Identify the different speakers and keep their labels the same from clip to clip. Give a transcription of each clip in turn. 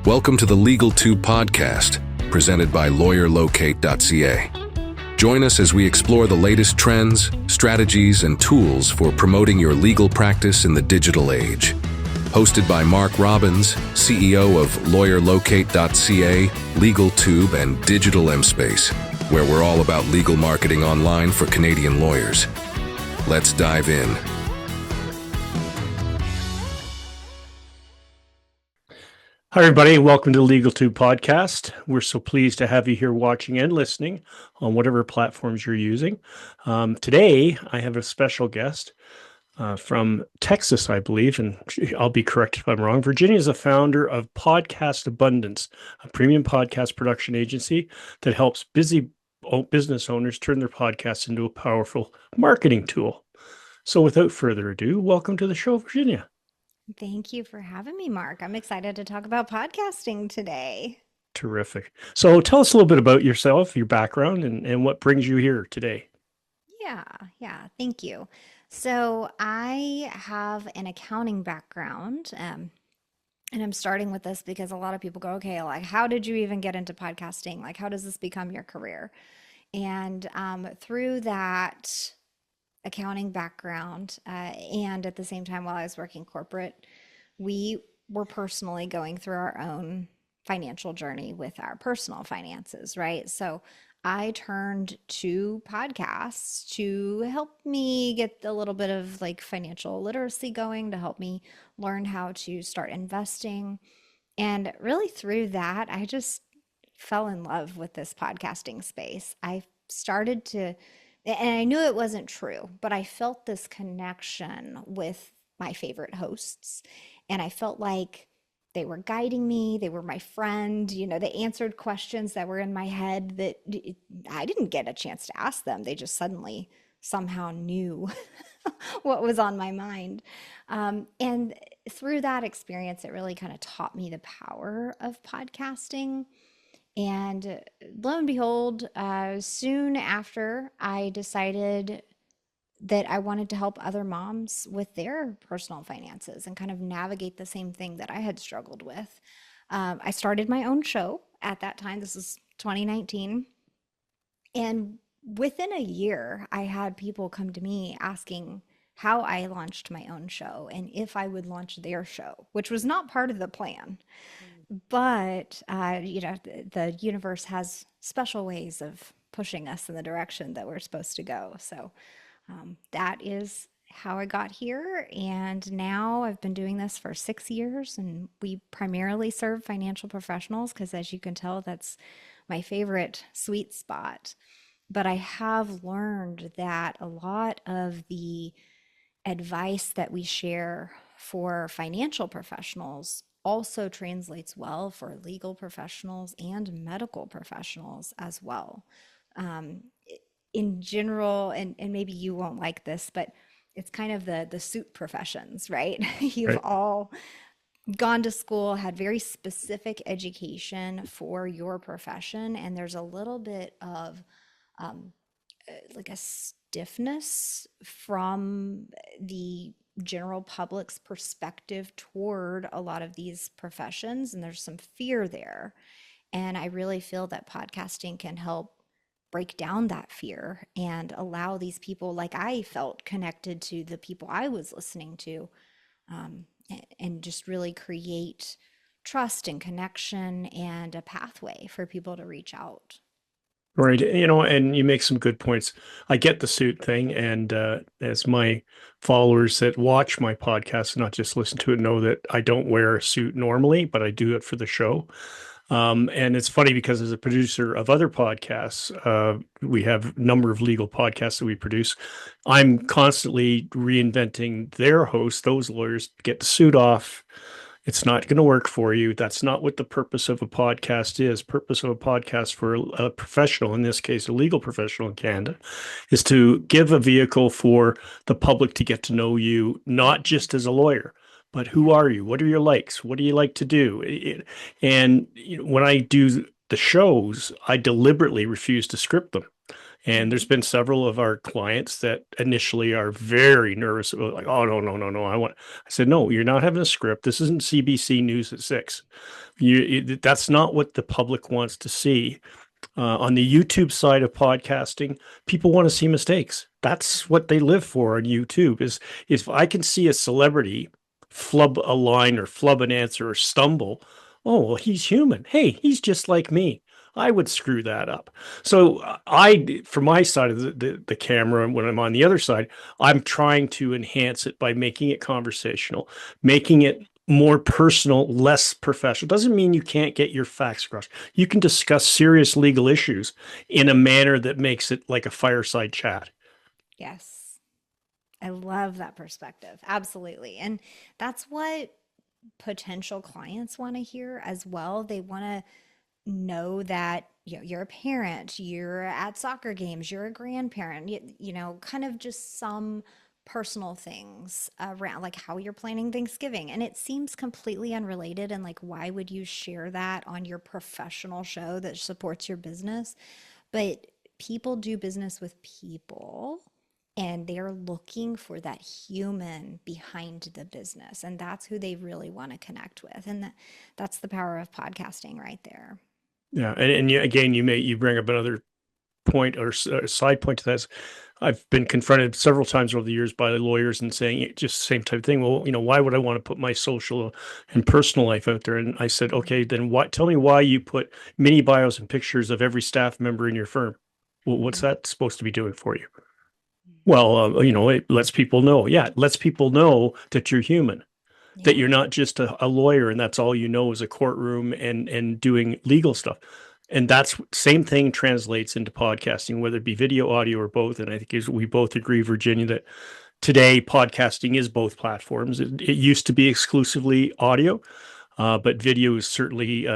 Speaker 1: Welcome to the LegalTube podcast, presented by LawyerLocate.ca. Join us as we explore the latest trends, strategies, and tools for promoting your legal practice in the digital age. Hosted by Mark Robbins, CEO of LawyerLocate.ca, LegalTube, and Digital MSpace, where we're all about legal marketing online for Canadian lawyers. Let's dive in.
Speaker 2: Hi, everybody. Welcome to the LegalTube podcast. We're so pleased to have you here watching and listening on whatever platforms you're using. Today, I have a special guest from Texas, I believe, and I'll be corrected if I'm wrong. Virginia is the founder of Podcast Abundance, a premium podcast production agency that helps busy business owners turn their podcasts into a powerful marketing tool. So without further ado, welcome to the show, Virginia.
Speaker 3: Thank you for having me, Mark. I'm excited to talk about podcasting today.
Speaker 2: Terrific. So tell us a little bit about yourself, your background, and what brings you here today.
Speaker 3: Yeah. Thank you. So I have an accounting background, and I'm starting with this because a lot of people go, okay, like, how did you even get into podcasting? Like, how does this become your career? And through that accounting background, and at the same time while I was working corporate, we were personally going through our own financial journey with our personal finances, right? So I turned to podcasts to help me get a little bit of like financial literacy going, to help me learn how to start investing. And really through that, I just fell in love with this podcasting space. I started to, and I knew it wasn't true, but I felt this connection with my favorite hosts. And I felt like they were guiding me. They were my friend. You know, they answered questions that were in my head that I didn't get a chance to ask them. They just suddenly somehow knew what was on my mind. And through that experience, it really kind of taught me the power of podcasting. And lo and behold, soon after, I decided that I wanted to help other moms with their personal finances and kind of navigate the same thing that I had struggled with. I started my own show at that time. This is 2019. And within a year, I had people come to me asking how I launched my own show and if I would launch their show, which was not part of the plan. But, the universe has special ways of pushing us in the direction that we're supposed to go. So that is how I got here. And now I've been doing this for 6 years, and we primarily serve financial professionals because, as you can tell, that's my favorite sweet spot. But I have learned that a lot of the advice that we share for financial professionals also translates well for legal professionals and medical professionals as well. In general, and maybe you won't like this, but it's kind of the suit professions, right? You've all gone to school, had very specific education for your profession, and there's a little bit of like a stiffness from the general public's perspective toward a lot of these professions, and there's some fear there. And I really feel that podcasting can help break down that fear and allow these people, like I felt connected to the people I was listening to, and just really create trust and connection and a pathway for people to reach out.
Speaker 2: Right. And you make some good points. I get the suit thing. And as my followers that watch my podcast, not just listen to it, know that I don't wear a suit normally, but I do it for the show. And it's funny because as a producer of other podcasts, we have a number of legal podcasts that we produce. I'm constantly reinventing their hosts, those lawyers, get the suit off. It's not going to work for you. That's not what the purpose of a podcast is. Purpose of a podcast for a professional, in this case, a legal professional in Canada, is to give a vehicle for the public to get to know you, not just as a lawyer, but who are you? What are your likes? What do you like to do? And when I do the shows, I deliberately refuse to script them. And there's
Speaker 3: Mhm.
Speaker 2: been several of our clients that initially are very nervous about, like, oh, no, no, no, no. I said, no, you're not having a script. This isn't CBC News at 6. That's not what the public wants to see. On the YouTube side of podcasting, people want to see mistakes. That's what they live for on YouTube. Is if I can see a celebrity flub a line or flub an answer or stumble, oh well, he's human. Hey, he's just like me. I would screw that up. So from my side of the camera, and when I'm on the other side, I'm trying to enhance it by making it conversational, making it more personal, less professional. Doesn't mean you can't get your facts across. You can discuss serious legal issues in a manner that makes it like a fireside chat.
Speaker 3: Yes. I love that perspective. Absolutely. And that's what potential clients want to hear as well. They want to know that you're a parent, you're at soccer games, you're a grandparent, kind of just some personal things around like how you're planning Thanksgiving. And it seems completely unrelated. And like, why would you share that on your professional show that supports your business? But people do business with people, and they're looking for that human behind the business. And that's who they really want to connect with. And that's the power of podcasting right there.
Speaker 2: Yeah, and again, you bring up another point or side point to that. I've been confronted several times over the years by lawyers and saying just the same type of thing. Well, why would I want to put my social and personal life out there? And I said, okay, then what? Tell me why you put mini bios and pictures of every staff member in your firm. Well, what's
Speaker 3: Mhm.
Speaker 2: that supposed to be doing for you? Well, it lets people know. Yeah, it lets people know that you're human, that
Speaker 3: Yeah.
Speaker 2: you're not just a lawyer and that's all you know is a courtroom and doing legal stuff. And that's same thing translates into podcasting, whether it be video, audio, or both. And I think we both agree, Virginia, that today podcasting is both platforms. It used to be exclusively audio, but video has certainly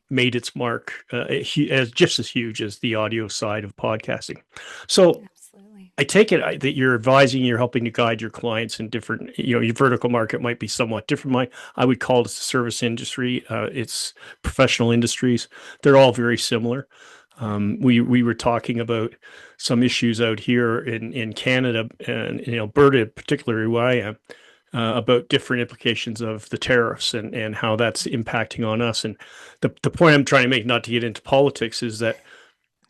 Speaker 2: made its mark as just as huge as the audio side of podcasting. So
Speaker 3: Absolutely.
Speaker 2: I take it that you're advising, you're helping to guide your clients in different, your vertical market might be somewhat different. I would call it the service industry. It's professional industries. They're all very similar.
Speaker 3: Yeah.
Speaker 2: We were talking about some issues out here in Canada and in Alberta, particularly where I am, about different implications of the tariffs and how that's impacting on us. And the point I'm trying to make, not to get into politics, is that,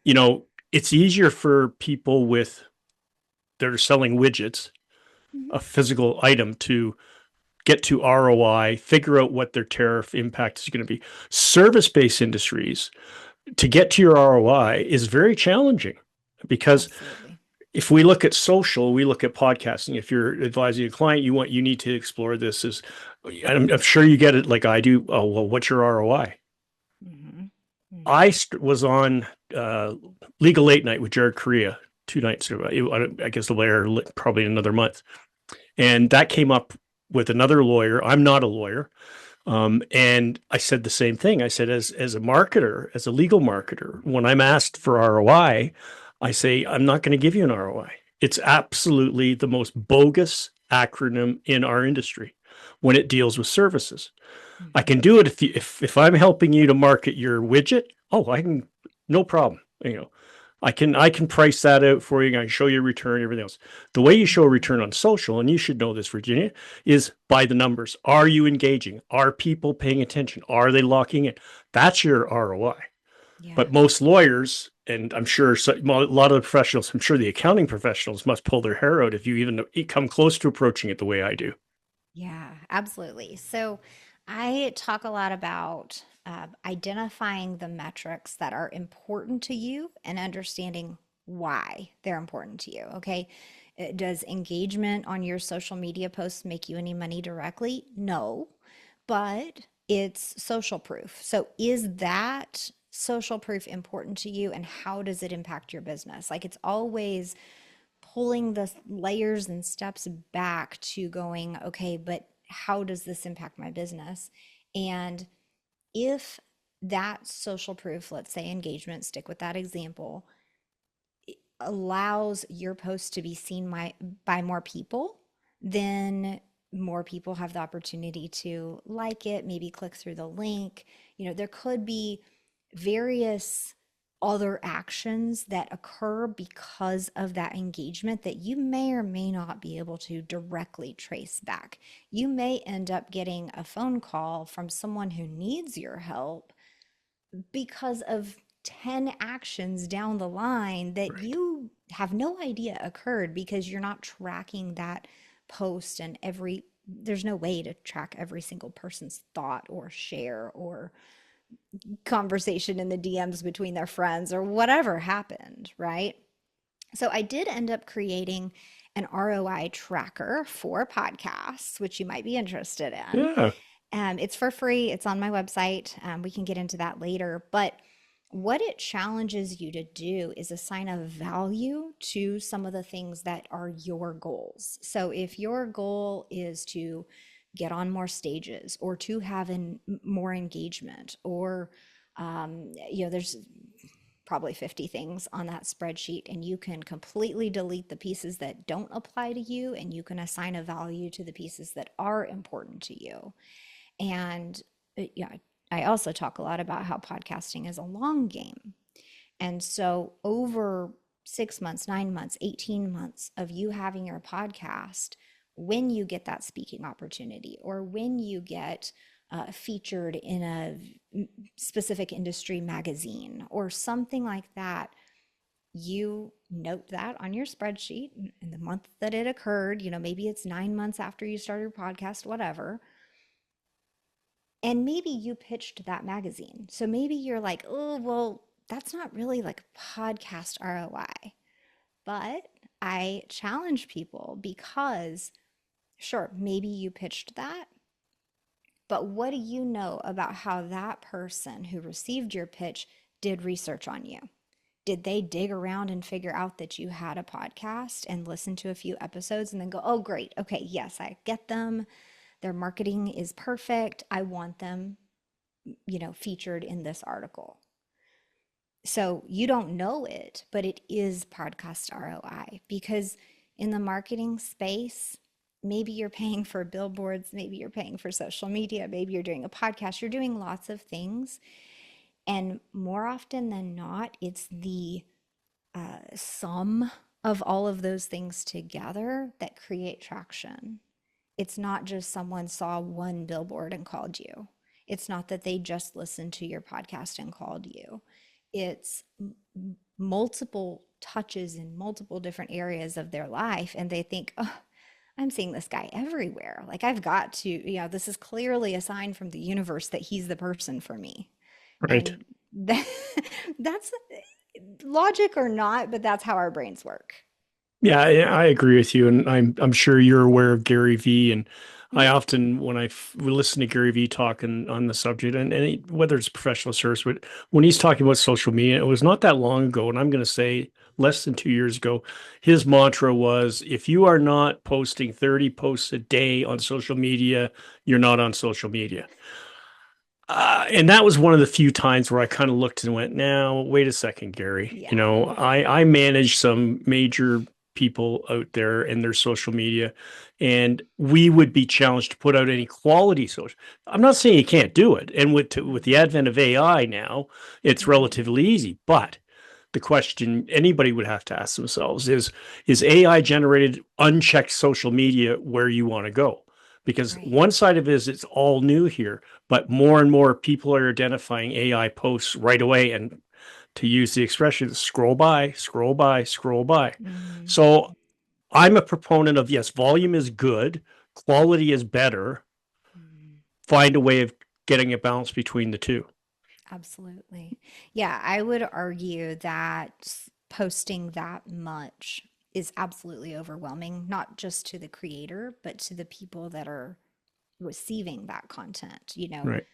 Speaker 2: it's easier for people that are selling widgets,
Speaker 3: Mhm.
Speaker 2: a physical item, to get to ROI, figure out what their tariff impact is going to be. Service-based industries, to get to your ROI is very challenging because
Speaker 3: Absolutely.
Speaker 2: if we look at social, we look at podcasting. If you're advising a client, you need to explore this as, I'm sure you get it like I do. Oh, well, what's your ROI?
Speaker 3: Hmm.
Speaker 2: I
Speaker 3: Hmm.
Speaker 2: was on Legal Late Night with Jared Correa 2 nights ago. I guess the layer probably another month. And that came up with another lawyer. I'm not a lawyer. And I said the same thing. I said, as a marketer, as a legal marketer, when I'm asked for ROI, I say, I'm not going to give you an ROI. It's absolutely the most bogus acronym in our industry when it deals with services. I
Speaker 3: Hmm.
Speaker 2: can do it if I'm helping you to market your widget. Oh, I can, no problem. I can price that out for you. I can show you a return, everything else. The way you show a return on social, and you should know this, Virginia, is by the numbers. Are you engaging? Are people paying attention? Are they locking in? That's your ROI.
Speaker 3: Yeah.
Speaker 2: But most lawyers, and I'm sure a lot of the professionals, I'm sure the accounting professionals must pull their hair out if you even come close to approaching it the way I do.
Speaker 3: Yeah, absolutely. So I talk a lot about identifying the metrics that are important to you and understanding why they're important to you. Okay. Does engagement on your social media posts make you any money directly? No, but it's social proof. So is that social proof important to you, and how does it impact your business? Like, it's always pulling the layers and steps back to going, okay, but how does this impact my business? And if that social proof, let's say engagement, stick with that example, allows your post to be seen by more people, then more people have the opportunity to like it, maybe click through the link. There could be various other actions that occur because of that engagement that you may or may not be able to directly trace back. You may end up getting a phone call from someone who needs your help because of 10 actions down the line that
Speaker 2: Right.
Speaker 3: you have no idea occurred because you're not tracking that post and there's no way to track every single person's thought or share or conversation in the DMs between their friends or whatever happened, right? So I did end up creating an ROI tracker for podcasts, which you might be interested in.
Speaker 2: Yeah.
Speaker 3: It's for free. It's on my website. We can get into that later. But what it challenges you to do is assign a value to some of the things that are your goals. So if your goal is to get on more stages or to have more engagement or there's probably 50 things on that spreadsheet, and you can completely delete the pieces that don't apply to you, and you can assign a value to the pieces that are important to you. And yeah, I also talk a lot about how podcasting is a long game. And so over 6 months, 9 months, 18 months of you having your podcast, when you get that speaking opportunity or when you get featured in a specific industry magazine or something like that, you note that on your spreadsheet in the month that it occurred. Maybe it's 9 months after you started your podcast, whatever. And maybe you pitched that magazine. So maybe you're like, oh, well, that's not really like podcast ROI. But I challenge people because, sure, maybe you pitched that, but what do you know about how that person who received your pitch did research on you? Did they dig around and figure out that you had a podcast and listen to a few episodes and then go, oh, great. Okay, yes, I get them. Their marketing is perfect. I want them, featured in this article. So you don't know it, but it is podcast ROI because in the marketing space, maybe you're paying for billboards, maybe you're paying for social media, maybe you're doing a podcast, you're doing lots of things. And more often than not, it's the sum of all of those things together that create traction. It's not just someone saw one billboard and called you. It's not that they just listened to your podcast and called you. It's multiple touches in multiple different areas of their life. And they think, oh, I'm seeing this guy everywhere. Like I've got to, this is clearly a sign from the universe that he's the person for me.
Speaker 2: Right.
Speaker 3: And that's logic or not, but that's how our brains work.
Speaker 2: Yeah, I agree with you, and I'm sure you're aware of Gary Vee, and I
Speaker 3: Mm,
Speaker 2: often when we listen to Gary Vee talking on the subject, and whether it's professional service, but when he's talking about social media, it was not that long ago, and I'm going to say less than 2 years ago, his mantra was, if you are not posting 30 posts a day on social media, you're not on social media. And that was one of the few times where I kind of looked and went, now, wait a second, Gary.
Speaker 3: yeah.
Speaker 2: I manage some major people out there in their social media, and we would be challenged to put out any quality social. I'm not saying you can't do it. And with the
Speaker 3: Mhm.
Speaker 2: advent of AI now, it's
Speaker 3: Mhm.
Speaker 2: relatively easy. But the question anybody would have to ask themselves is AI generated unchecked social media where you want to go? Because
Speaker 3: Right.
Speaker 2: one side of it is it's all new here, but more and more people are identifying AI posts right away. And to use the expression, scroll by, scroll by, scroll by.
Speaker 3: Mhm.
Speaker 2: So I'm a proponent of yes, volume is good, quality is better.
Speaker 3: Mhm.
Speaker 2: Find a way of getting a balance between the two.
Speaker 3: Absolutely. Yeah, I would argue that posting that much is absolutely overwhelming, not just to the creator, but to the people that are receiving that content.
Speaker 2: Right.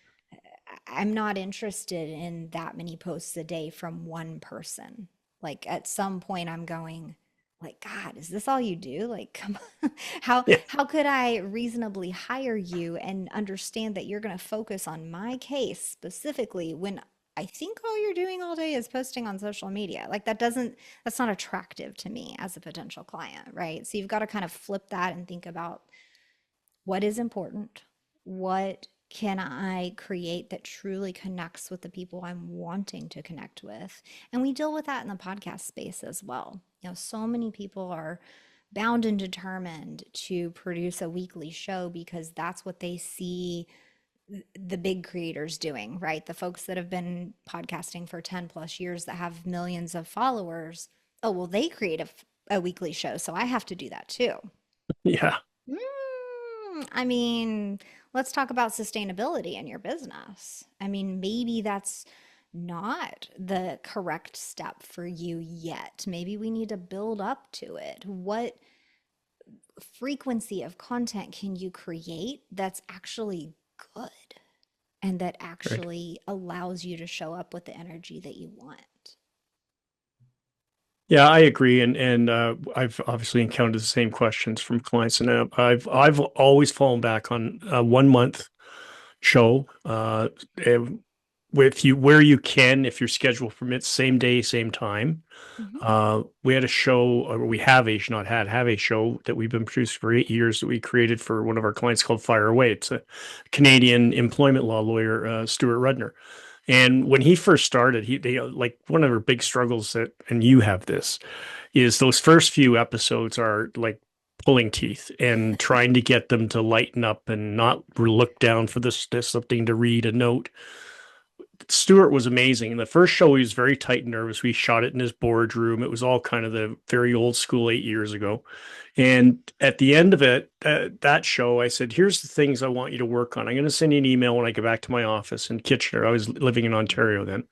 Speaker 3: I'm not interested in that many posts a day from one person. Like at some point I'm going like, God, is this all you do? Like, come on. How
Speaker 2: Yeah.
Speaker 3: how could I reasonably hire you and understand that you're going to focus on my case specifically when I think all you're doing all day is posting on social media? Like that's not attractive to me as a potential client, right? So you've got to kind of flip that and think about what is important, what can I create that truly connects with the people I'm wanting to connect with? And we deal with that in the podcast space as well. So many people are bound and determined to produce a weekly show because that's what they see the big creators doing, right? The folks that have been podcasting for 10 plus years that have millions of followers. Oh, well, they create a weekly show, so I have to do that too.
Speaker 2: Yeah.
Speaker 3: I mean, let's talk about sustainability in your business. I mean, maybe that's not the correct step for you yet. Maybe we need to build up to it. What frequency of content can you create that's actually good and that
Speaker 2: Right.
Speaker 3: actually allows you to show up with the energy that you want?
Speaker 2: Yeah, I agree, and I've obviously encountered the same questions from clients, and I've always fallen back on a 1 month show, with you where you can, if your schedule permits, same day, same time.
Speaker 3: Mhm.
Speaker 2: We had a show, or we have a not had have a show that we've been producing for 8 years that we created for one of our clients called Fire Away. It's a Canadian employment law lawyer, Stuart Rudner. And when he first started, they like one of our big struggles that, and you have this, is those first few episodes are like pulling teeth and trying to get them to lighten up and not look down for this something to read a note. Stuart was amazing. In the first show, he was very tight and nervous. We shot it in his boardroom. It was all kind of the very old school 8 years ago. And at the end of it, that show, I said, here's the things I want you to work on. I'm going to send you an email when I get back to my office in Kitchener. I was living in Ontario then.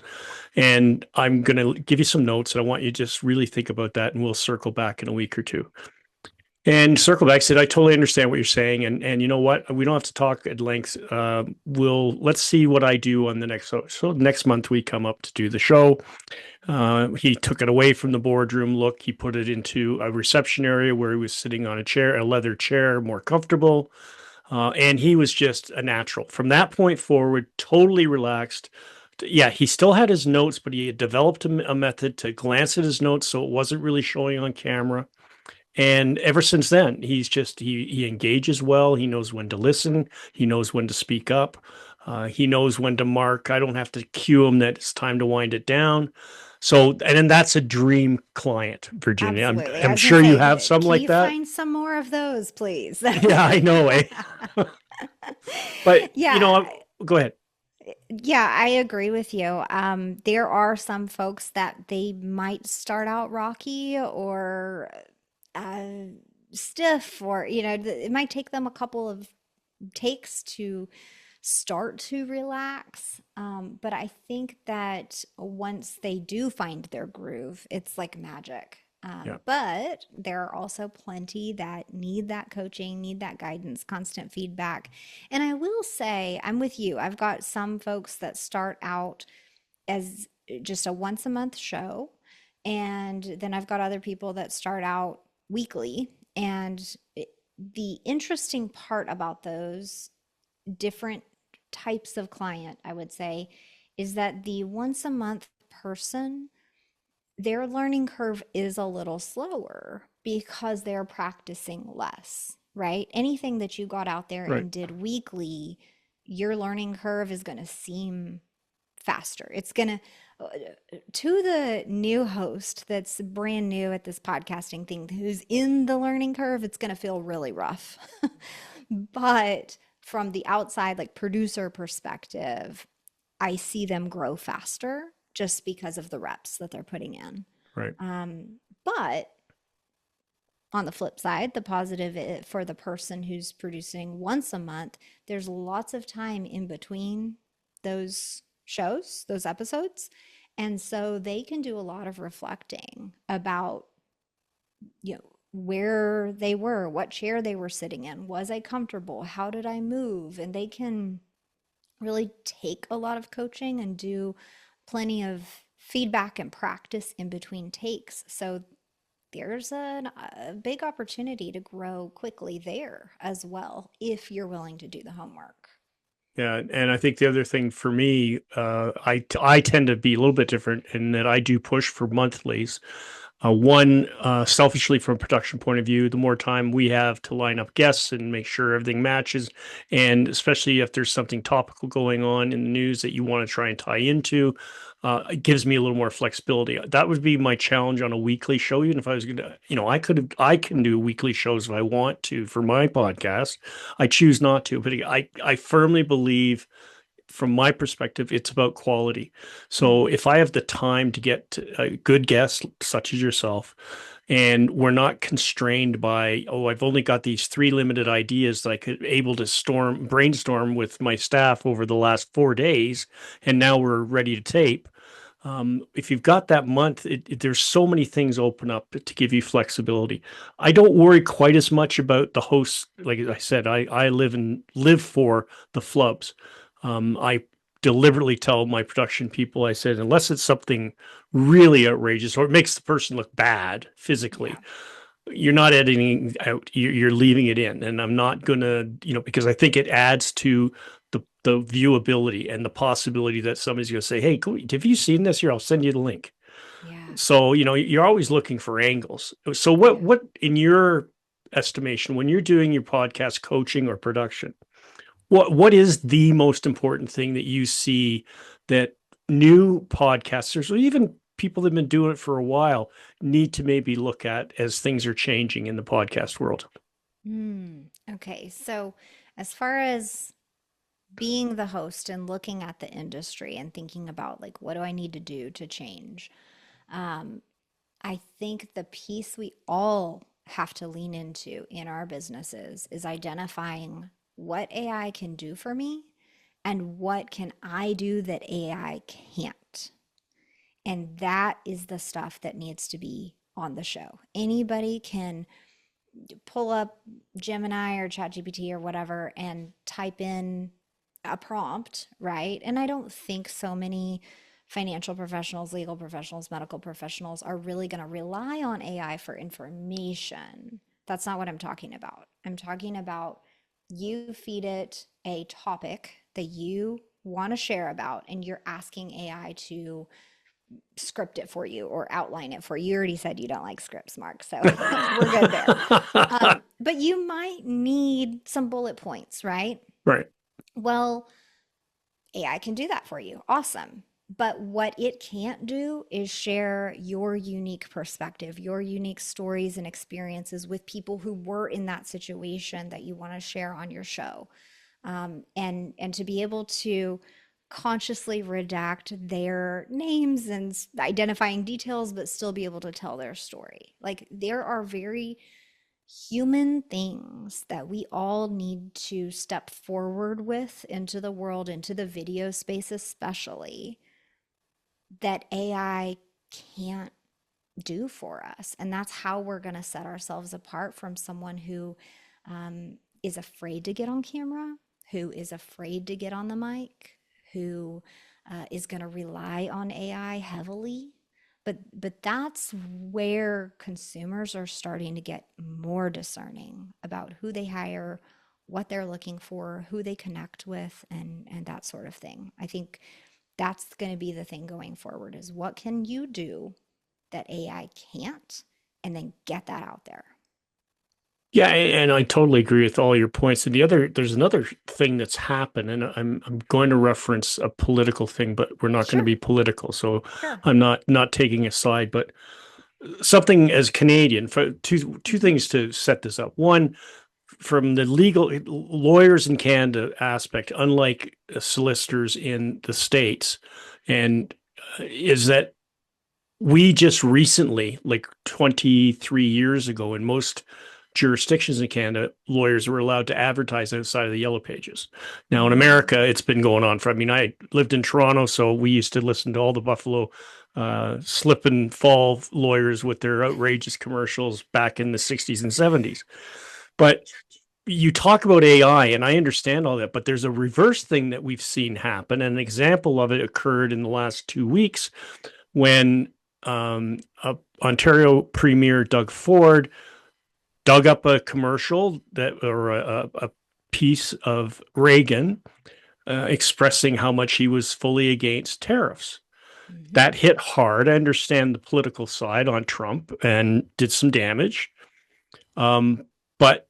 Speaker 2: And I'm going to give you some notes, and I want you to just really think about that. And we'll circle back in a week or two. And circle back said, I totally understand what you're saying. And you know what? We don't have to talk at length. Let's see what I do on the next. So next month we come up to do the show. He took it away from the boardroom look. He put it into a reception area where he was sitting on a chair, a leather chair, more comfortable. And he was just a natural. From that point forward, totally relaxed. Yeah, he still had his notes, but he had developed a method to glance at his notes so it wasn't really showing on camera. And ever since then, he engages well. He knows when to listen. He knows when to speak up. He knows when to mark. I don't have to cue him that it's time to wind it down. So, and then that's a dream client, Virginia. I'm
Speaker 3: Absolutely. I
Speaker 2: I'm
Speaker 3: was going to
Speaker 2: sure you have
Speaker 3: say,
Speaker 2: some
Speaker 3: can
Speaker 2: like
Speaker 3: you
Speaker 2: that.
Speaker 3: find some more of those, please?
Speaker 2: Yeah, I know, eh? But
Speaker 3: Yeah,
Speaker 2: go ahead.
Speaker 3: yeah, I agree with you. There are some folks that they might start out rocky or uh, stiff, or it might take them a couple of takes to start to relax. But I think that once they do find their groove, it's like magic.
Speaker 2: Yeah.
Speaker 3: But there are also plenty that need that coaching, need that guidance, constant feedback. And I will say, I'm with you. I've got some folks that start out as just a once a month show. And then I've got other people that start out weekly. And the interesting part about those different types of client, I would say, is that the once a month person, their learning curve is a little slower because they're practicing less, right? Anything that you got out there
Speaker 2: Right.
Speaker 3: and did weekly, your learning curve is going to seem faster. It's going to the new host that's brand new at this podcasting thing, who's in the learning curve, it's going to feel really rough. But from the outside, like producer perspective, I see them grow faster just because of the reps that they're putting in.
Speaker 2: Right.
Speaker 3: But on the flip side, the positive for the person who's producing once a month, there's lots of time in between those shows, those episodes. And so they can do a lot of reflecting about, where they were, what chair they were sitting in. Was I comfortable? How did I move? And they can really take a lot of coaching and do plenty of feedback and practice in between takes. So there's a big opportunity to grow quickly there as well if you're willing to do the homework.
Speaker 2: Yeah, and I think the other thing for me, I tend to be a little bit different in that I do push for monthlies. One, selfishly from a production point of view, the more time we have to line up guests and make sure everything matches, and especially if there's something topical going on in the news that you want to try and tie into, it gives me a little more flexibility. That would be my challenge on a weekly show. Even if I was going to, I can do weekly shows if I want to for my podcast. I choose not to, but I firmly believe from my perspective, it's about quality. So if I have the time to get a good guest such as yourself, and we're not constrained by, oh, I've only got these three limited ideas that I could able to brainstorm with my staff over the last 4 days, and now we're ready to tape. If you've got that month, there's so many things open up to give you flexibility. I don't worry quite as much about the hosts. Like I said, I live for the flubs. I deliberately tell my production people, I said, unless it's something really outrageous or it makes the person look bad physically, you're not editing out, you're leaving it in. And I'm not going to, because I think it adds to the viewability and the possibility that somebody's going to say, hey, have you seen this? Here, I'll send you the link.
Speaker 3: Yeah.
Speaker 2: So, you're always looking for angles. So what in your estimation, when you're doing your podcast coaching or production, what is the most important thing that you see that new podcasters or even people that have been doing it for a while need to maybe look at as things are changing in the podcast world?
Speaker 3: Okay. So, as far as being the host and looking at the industry and thinking about like, what do I need to do to change? Um, I think the piece we all have to lean into in our businesses is identifying what AI can do for me and what can I do that AI can't. And that is the stuff that needs to be on the show. Anybody can pull up Gemini or ChatGPT or whatever and type in a prompt, right? And I don't think so many financial professionals, legal professionals, medical professionals are really going to rely on AI for information. That's not what I'm talking about. I'm talking about you feed it a topic that you want to share about, and you're asking AI to script it for you or outline it for you. You already said you don't like scripts, Mark, so we're good there. But you might need some bullet points, right?
Speaker 2: Right.
Speaker 3: Well, AI can do that for you. Awesome. But what it can't do is share your unique perspective, your unique stories and experiences with people who were in that situation that you want to share on your show. And to be able to consciously redact their names and identifying details, but still be able to tell their story. Like there are very human things that we all need to step forward with into the world, into the video space, especially that AI can't do for us. And that's how we're going to set ourselves apart from someone who is afraid to get on camera, who is afraid to get on the mic, who is going to rely on AI heavily. But that's where consumers are starting to get more discerning about who they hire, what they're looking for, who they connect with, and that sort of thing. I think that's going to be the thing going forward is what can you do that AI can't, and then get that out there.
Speaker 2: Yeah, and I totally agree with all your points. And there's another thing that's happened, and I'm going to reference a political thing, but we're not going to
Speaker 3: Sure,
Speaker 2: be political, so
Speaker 3: sure.
Speaker 2: I'm not taking a side. But something as Canadian, for two
Speaker 3: Mhm.
Speaker 2: things to set this up. One, from the legal lawyers in Canada aspect, unlike solicitors in the States, and is that we just recently, like 23 years ago, in most jurisdictions in Canada, lawyers were allowed to advertise outside of the yellow pages. Now in America,
Speaker 3: Mm.
Speaker 2: it's been going on for, I mean, I lived in Toronto, so we used to listen to all the Buffalo slip and fall lawyers with their outrageous commercials back in the 60s and 70s. But you talk about AI, and I understand all that, but there's a reverse thing that we've seen happen. And an example of it occurred in the last 2 weeks when um, Ontario Premier Doug Ford dug up a commercial that or a piece of Reagan expressing how much he was fully against tariffs.
Speaker 3: Hmm.
Speaker 2: That hit hard. I understand the political side on Trump and did some damage. But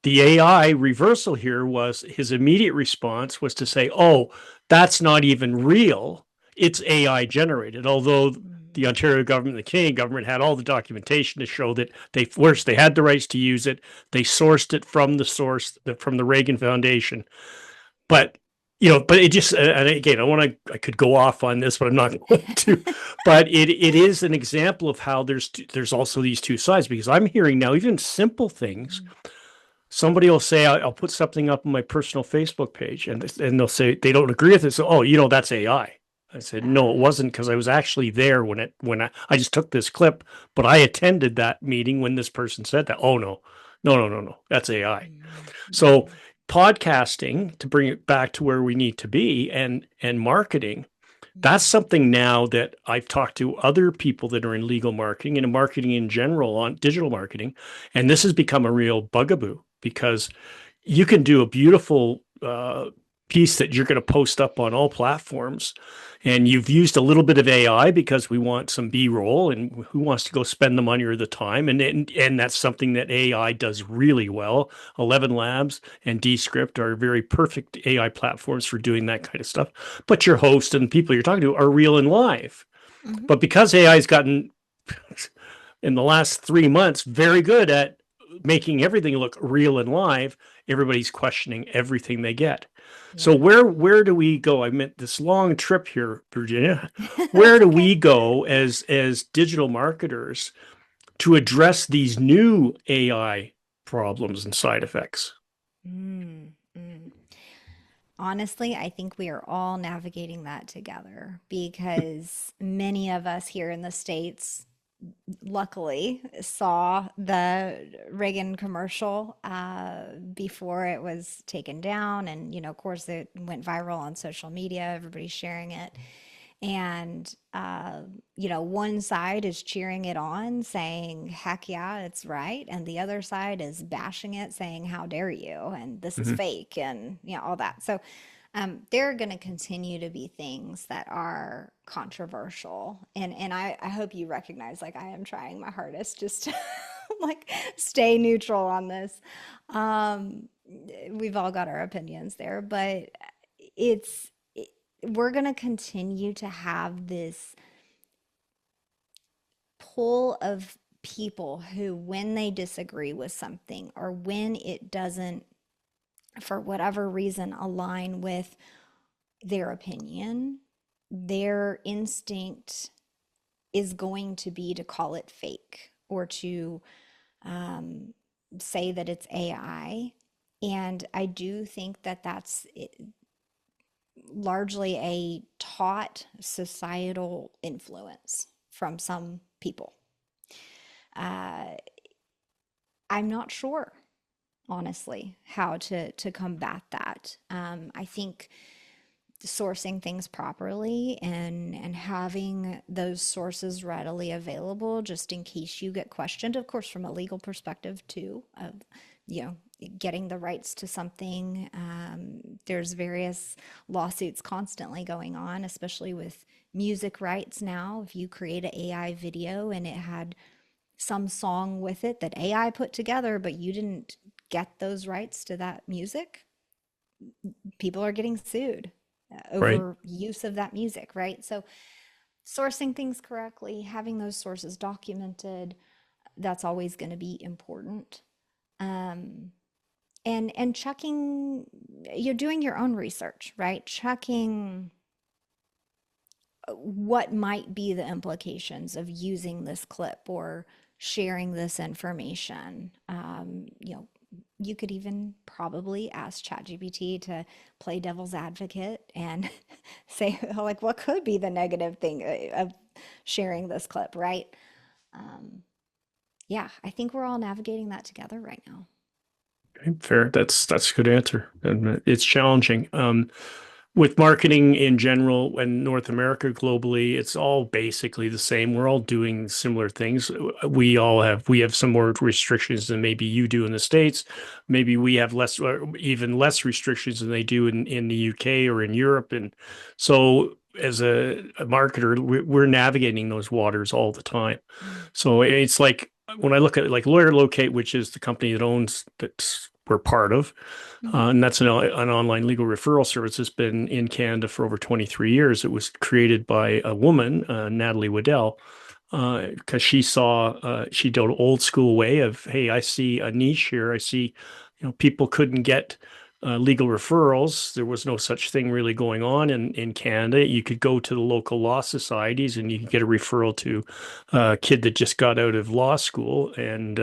Speaker 2: the AI reversal here was his immediate response was to say, oh, that's not even real. It's AI generated. Although the Ontario government, the Canadian government had all the documentation to show that they had the rights to use it. They sourced it from the source, from the Reagan Foundation. But but it just, and again, I could go off on this, but I'm not going to. But it is an example of how there's also these two sides, because I'm hearing now even simple things.
Speaker 3: Mhm.
Speaker 2: Somebody will say, I'll put something up on my personal Facebook page, and they'll say they don't agree with it. So, oh, that's AI. I said, no, it
Speaker 3: Ah,
Speaker 2: wasn't, because I was actually there when I just took this clip, but I attended that meeting when this person said that. Oh, no, no, no, no, no, that's AI.
Speaker 3: mhm,
Speaker 2: So
Speaker 3: mhm,
Speaker 2: podcasting, to bring it back to where we need to be, and marketing, that's
Speaker 3: mhm,
Speaker 2: something now that I've talked to other people that are in legal marketing and in marketing in general, on digital marketing, and this has become a real bugaboo, because you can do a beautiful piece that you're going to post up on all platforms, and you've used a little bit of AI because we want some B-roll, and who wants to go spend the money or the time, and that's something that AI does really well. 11 Labs and Descript are very perfect AI platforms for doing that kind of stuff. But your host and people you're talking to are real and live.
Speaker 3: mhm.
Speaker 2: But because AI has gotten in the last 3 months very good at making everything look real and live, everybody's questioning everything they get. So
Speaker 3: Yeah.
Speaker 2: where do we go? I meant this long trip here, Virginia. Where
Speaker 3: That's
Speaker 2: do
Speaker 3: okay.
Speaker 2: we go as digital marketers to address these new AI problems and side effects?
Speaker 3: Mm, mm. Honestly, I think we are all navigating that together because many of us here in the States luckily saw the Reagan commercial before it was taken down. And, of course, it went viral on social media, everybody's sharing it. And, one side is cheering it on, saying, heck yeah, it's right. And the other side is bashing it, saying, how dare you? And this is
Speaker 2: Mhm.
Speaker 3: fake and, all that. So, there are going to continue to be things that are controversial. And I hope you recognize, like, I am trying my hardest just to like stay neutral on this. Um, we've all got our opinions there, but it's, we're going to continue to have this pull of people who, when they disagree with something or when it doesn't, for whatever reason, align with their opinion, their instinct is going to be to call it fake or to um, say that it's AI. And I do think that that's largely a taught societal influence from some people. Uh, I'm not sure, honestly, how to combat that. I think sourcing things properly and having those sources readily available just in case you get questioned, of course, from a legal perspective too, of you know getting the rights to something. There's various lawsuits constantly going on, especially with music rights now. If you create an AI video and it had some song with it that AI put together, but you didn't get those rights to that music, people are getting sued
Speaker 2: Right.
Speaker 3: over use of that music, right? So sourcing things correctly, having those sources documented, that's always going to be important. Um, and checking, you're doing your own research, right? Checking what might be the implications of using this clip or sharing this information. You could even probably ask ChatGPT to play devil's advocate and say, like, what could be the negative thing of sharing this clip, right? Um, yeah, I think we're all navigating that together right now.
Speaker 2: Okay, fair. That's a good answer, and it's challenging. With marketing in general and North America globally, it's all basically the same. We're all doing similar things. We have some more restrictions than maybe you do in the States. Maybe we have less, or even less restrictions than they do in the UK or in Europe. And so as a marketer, we're navigating those waters all the time.
Speaker 3: Mm.
Speaker 2: So it's like when I look at like Lawyer Locate, which is the company that owns that we're part of,
Speaker 3: Mhm.
Speaker 2: and that's an online legal referral service that's been in Canada for over 23 years. It was created by a woman, Natalie Waddell, because she did an old school way of, hey, I see a niche here. I see, people couldn't get legal referrals. There was no such thing really going on in Canada. You could go to the local law societies and you could get a referral to a kid that just got out of law school. And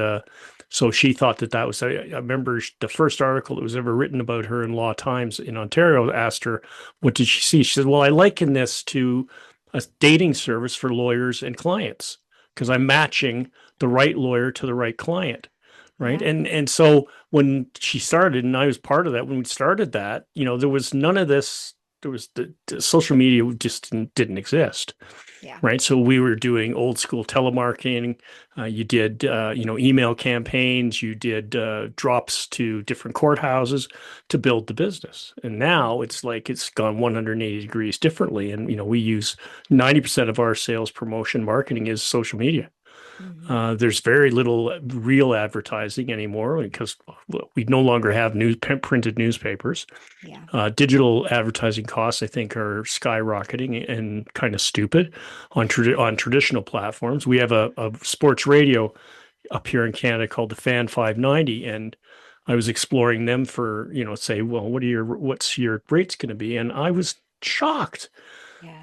Speaker 2: so she thought that was, I remember the first article that was ever written about her in Law Times in Ontario asked her, what did she see? She said, well, I liken this to a dating service for lawyers and clients because I'm matching the right lawyer to the right client. Right.
Speaker 3: Yeah.
Speaker 2: And so when she started, and I was part of that, when we started that, there was none of this. There was the social media just didn't exist.
Speaker 3: Yeah.
Speaker 2: Right. So we were doing old school telemarketing. You did, email campaigns. You did drops to different courthouses to build the business. And now it's like it's gone 180 degrees differently. And, we use 90% of our sales promotion marketing is social media.
Speaker 3: Hmm.
Speaker 2: There's very little real advertising anymore because we no longer have printed newspapers.
Speaker 3: Yeah.
Speaker 2: Digital advertising costs, I think, are skyrocketing and kind of stupid on traditional platforms. We have a sports radio up here in Canada called the Fan 590, and I was exploring them for, say, well, what's your rates going to be? And I was shocked.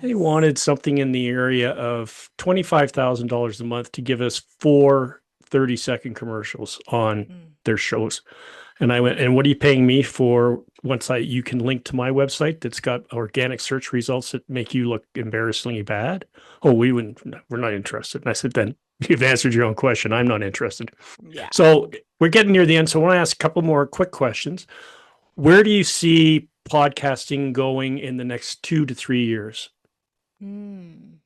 Speaker 2: They
Speaker 3: Yes.
Speaker 2: wanted something in the area of $25,000 a month to give us four 30-second commercials on
Speaker 3: Mm.
Speaker 2: their shows. And I went, and what are you paying me for once you can link to my website that's got organic search results that make you look embarrassingly bad? Oh, we're not interested. And I said, then you've answered your own question. I'm not interested.
Speaker 3: Yeah.
Speaker 2: So we're getting near the end. So I want to ask a couple more quick questions. Where do you see podcasting going in the next 2 to 3 years?
Speaker 3: Mm.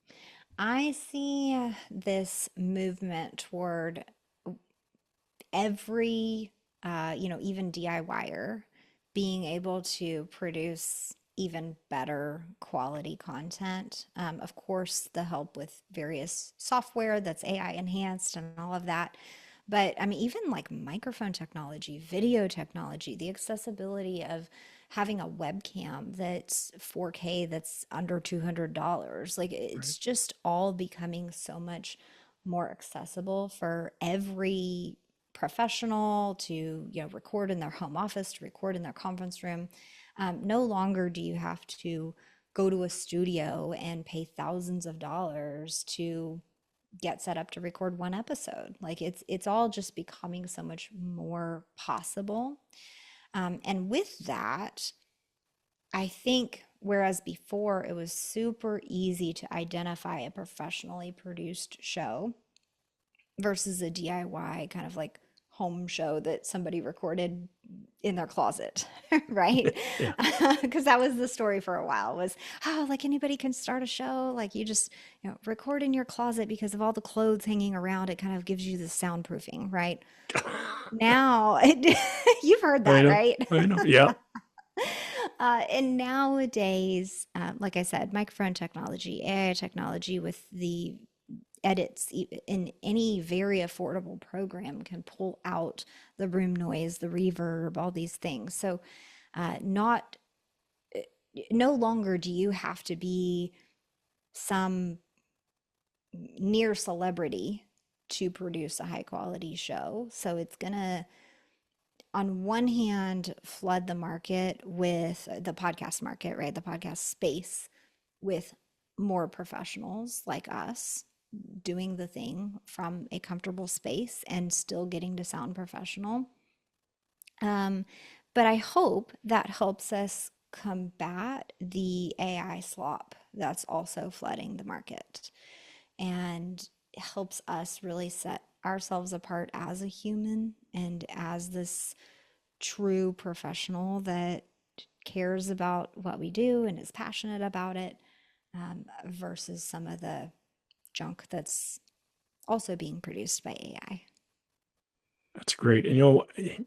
Speaker 3: I see this movement toward every, even DIYer being able to produce even better quality content. Of course, the help with various software that's AI enhanced and all of that. But I mean, even like microphone technology, video technology, the accessibility of having a webcam that's 4K that's under $200. Like
Speaker 2: Right.
Speaker 3: it's just all becoming so much more accessible for every professional to record in their home office, to record in their conference room. No longer do you have to go to a studio and pay thousands of dollars to get set up to record one episode. Like it's all just becoming so much more possible. And with that, I think whereas before it was super easy to identify a professionally produced show versus a DIY kind of like home show that somebody recorded in their closet, right?
Speaker 2: Yeah.
Speaker 3: Because that was the story for a while was, oh, like anybody can start a show. Like you just, record in your closet because of all the clothes hanging around. It kind of gives you the soundproofing, right? Now, you've heard
Speaker 2: I
Speaker 3: that,
Speaker 2: know.
Speaker 3: right?
Speaker 2: I know. Yeah.
Speaker 3: And nowadays, like I said, microphone technology, AI technology with the edits in any very affordable program can pull out the room noise, the reverb, all these things. So, not no longer do you have to be some near celebrity to produce a high quality show. So it's gonna, on one hand, flood the market with the podcast market, right? The podcast space with more professionals like us doing the thing from a comfortable space and still getting to sound professional. Um, but I hope that helps us combat the AI slop that's also flooding the market and helps us really set ourselves apart as a human and as this true professional that cares about what we do and is passionate about it, versus some of the junk that's also being produced by AI.
Speaker 2: That's great. And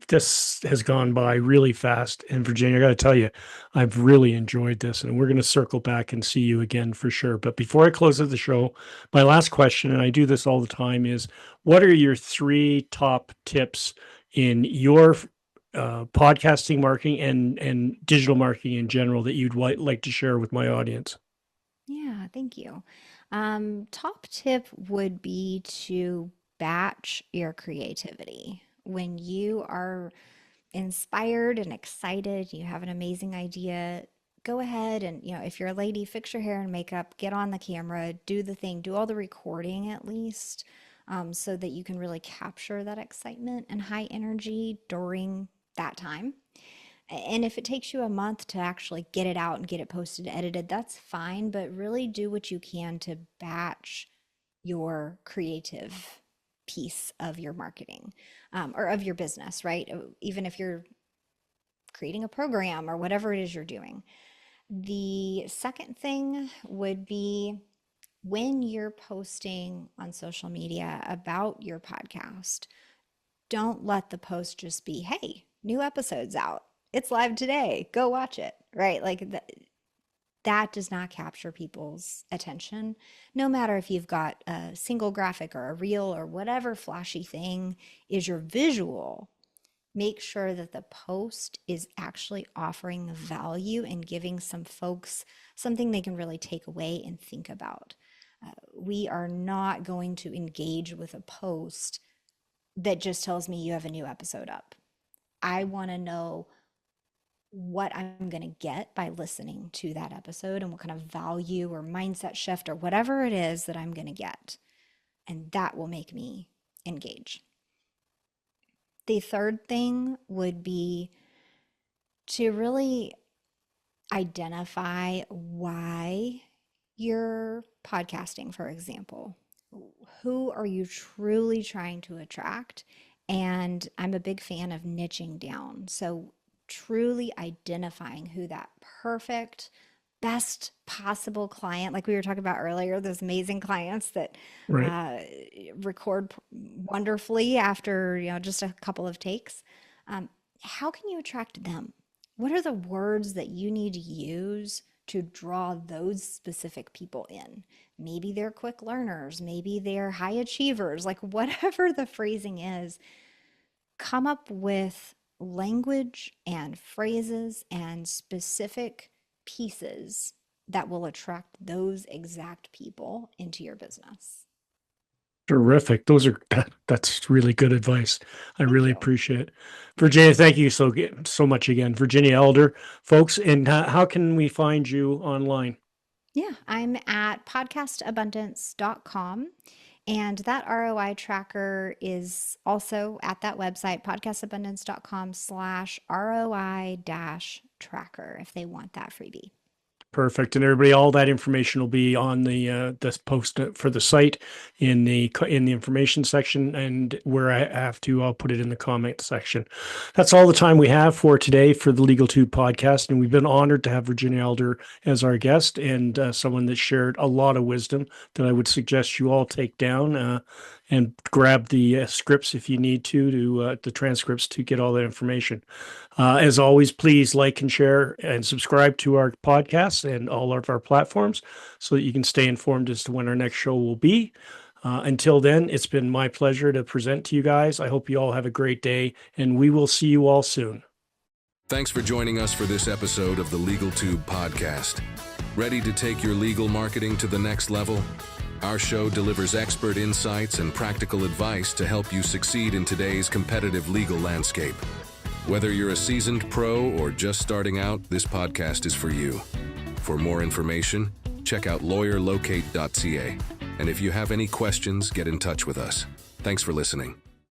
Speaker 2: this has gone by really fast. And Virginia, I got to tell you, I've really enjoyed this, and we're going to circle back and see you again for sure. But before I close out the show, my last question, and I do this all the time, is what are your 3 top tips in your podcasting marketing and digital marketing in general that you'd like to share with my audience?
Speaker 3: Yeah, thank you. Top tip would be to batch your creativity. When you are inspired and excited, you have an amazing idea, go ahead and, if you're a lady, fix your hair and makeup, get on the camera, do the thing, do all the recording at least, so that you can really capture that excitement and high energy during that time. And if it takes you a month to actually get it out and get it posted, edited, that's fine, but really do what you can to batch your creative piece of your marketing, or of your business, right? Even if you're creating a program or whatever it is you're doing. The second thing would be when you're posting on social media about your podcast, don't let the post just be, hey, new episode's out. It's live today. Go watch it, right? Like that does not capture people's attention. No matter if you've got a single graphic or a reel or whatever flashy thing is your visual, make sure that the post is actually offering value and giving some folks something they can really take away and think about. We are not going to engage with a post that just tells me you have a new episode up. I want to know what I'm going to get by listening to that episode and what kind of value or mindset shift or whatever it is that I'm going to get. And that will make me engage. The third thing would be to really identify why you're podcasting, for example. Who are you truly trying to attract? And I'm a big fan of niching down. So truly identifying who that perfect, best possible client, like we were talking about earlier, those amazing clients that
Speaker 2: Right.
Speaker 3: record wonderfully after just a couple of takes. How can you attract them? What are the words that you need to use to draw those specific people in? Maybe they're quick learners, maybe they're high achievers, like whatever the phrasing is, come up with language and phrases and specific pieces that will attract those exact people into your business.
Speaker 2: Terrific. That's really good advice. I
Speaker 3: Thank
Speaker 2: really
Speaker 3: you.
Speaker 2: appreciate it. Virginia, thank you so much again. Virginia Elder, folks, and how can we find you online?
Speaker 3: Yeah, I'm at podcastabundance.com. And that ROI tracker is also at that website, podcastabundance.com/ROI-tracker, if they want that freebie.
Speaker 2: Perfect. And everybody, all that information will be on the post for the site in the information section, and where I have to, I'll put it in the comment section. That's all the time we have for today for the LegalTube podcast, and we've been honored to have Virginia Elder as our guest, and someone that shared a lot of wisdom that I would suggest you all take down and grab the scripts if you need to the transcripts to get all that information. As always, please like and share and subscribe to our podcast and all of our platforms so that you can stay informed as to when our next show will be. Until then, it's been my pleasure to present to you guys. I hope you all have a great day, and we will see you all soon.
Speaker 1: Thanks for joining us for this episode of the LegalTube podcast. Ready to take your legal marketing to the next level? Our show delivers expert insights and practical advice to help you succeed in today's competitive legal landscape. Whether you're a seasoned pro or just starting out, this podcast is for you. For more information, check out LegalTube.ca. And if you have any questions, get in touch with us. Thanks for listening.